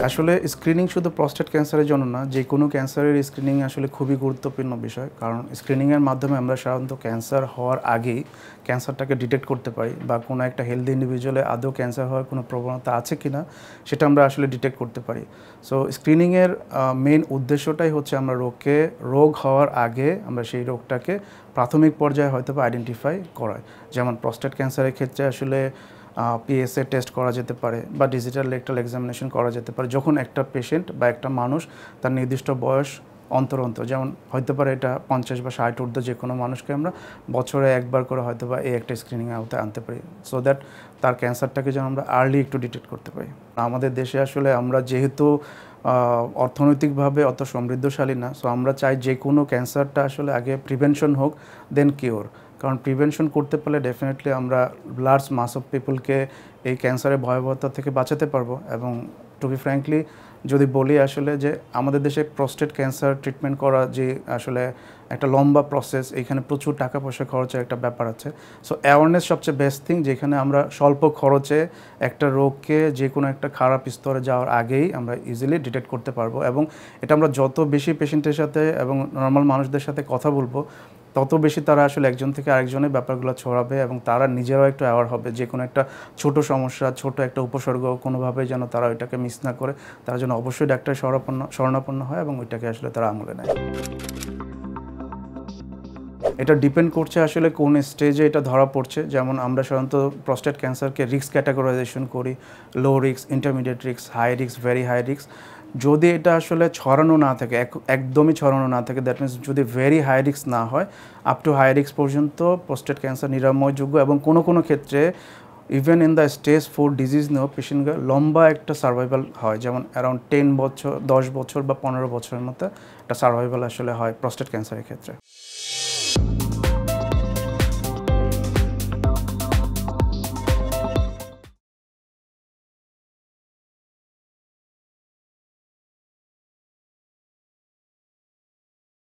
আসলে স্ক্রিনিং শুধু প্রস্টেট ক্যান্সারের জন্য না, যে কোনো ক্যান্সারের স্ক্রিনিং আসলে খুবই গুরুত্বপূর্ণ বিষয়। কারণ স্ক্রিনিংয়ের মাধ্যমে আমরা সাধারণত ক্যান্সার হওয়ার আগেই ক্যান্সারটাকে ডিটেক্ট করতে পারি, বা কোনো একটা হেলদি ইন্ডিভিজুয়ালে আদৌ ক্যান্সার হওয়ার কোনো প্রবণতা আছে কি না সেটা আমরা আসলে ডিটেক্ট করতে পারি। সো স্ক্রিনিংয়ের মেইন উদ্দেশ্যটাই হচ্ছে আমরা রোগ হওয়ার আগে আমরা সেই রোগটাকে প্রাথমিক পর্যায়ে হয়তো বা আইডেন্টিফাই করা। যেমন প্রস্টেট ক্যান্সারের ক্ষেত্রে আসলে পিএসএ টেস্ট করা যেতে পারে বা ডিজিটাল রেকটাল এক্সামিনেশন করা যেতে পারে যখন একটা পেশেন্ট বা একটা মানুষ তার নির্দিষ্ট বয়স অন্তর যেমন হতে পারে এটা 50 বা 60 ঊর্ধ্ব যে কোনো মানুষকে আমরা বছরে একবার করে হয়তো বা এই একটা স্ক্রিনিং আওতায় আনতে পারি, সো দ্যাট তার ক্যান্সারটাকে যেন আমরা আর্লি একটু ডিটেক্ট করতে পারি। আমাদের দেশে আসলে আমরা যেহেতু অর্থনৈতিকভাবে অত সমৃদ্ধশালী না, সো আমরা চাই যে কোনো ক্যান্সারটা আসলে আগে প্রিভেনশন হোক দেন কিওর। কারণ প্রিভেনশন করতে পারলে ডেফিনেটলি আমরা লার্জ মাস অফ পিপলকে এই ক্যান্সারের ভয়াবহতা থেকে বাঁচাতে পারবো। এবং টু বি ফ্র্যাঙ্কলি যদি বলি আসলে যে আমাদের দেশে প্রস্টেট ক্যান্সার ট্রিটমেন্ট করা যে আসলে একটা লম্বা প্রসেস, এখানে প্রচুর টাকা পয়সা খরচের একটা ব্যাপার আছে। সো অ্যাওয়ারনেস সবচেয়ে বেস্ট থিং, যেখানে আমরা স্বল্প খরচে একটা রোগকে যে কোনো একটা খারাপ স্তরে যাওয়ার আগেই আমরা ইজিলি ডিটেক্ট করতে পারবো। এবং এটা আমরা যত বেশি পেশেন্টের সাথে এবং নর্মাল মানুষদের সাথে কথা বলবো তত বেশি তারা আসলে একজন থেকে আরেকজনের ব্যাপারগুলো ছড়াবে এবং তারা নিজেরাও একটু অ্যাওয়ার হবে যে কোনো একটা ছোট সমস্যা, ছোট একটা উপসর্গ কোনোভাবেই যেন তারা ওইটাকে মিস না করে, তারা যেন অবশ্যই ডাক্তারের শরণাপন্ন হয় এবং ওইটাকে আসলে তারা আমলে নেয়। এটা ডিপেন্ড করছে আসলে কোন স্টেজে এটা ধরা পড়ছে। যেমন আমরা সাধারণত প্রস্টেট ক্যান্সারকে রিস্ক ক্যাটাগরাইজেশন করি, low risk, intermediate risk, high risk, very high risk. যদি এটা আসলে ছড়ানো না থাকে, একদমই ছড়ানো না থাকে, দ্যাট মিনস যদি ভেরি হাই রিস্ক না হয়, আপ টু হাই রিস্ক পর্যন্ত প্রস্টেট ক্যান্সার নিরাময়যোগ্য। এবং কোনো কোনো ক্ষেত্রে even in the stage 4 disease নিয়েও পেশেন্টরা লম্বা একটা সার্ভাইভাল হয়, যেমন অ্যারাউন্ড 10 বছর, 10 বছর বা 15 বছরের মতো একটা সার্ভাইভাল আসলে হয় প্রস্টেট ক্যান্সারের ক্ষেত্রে।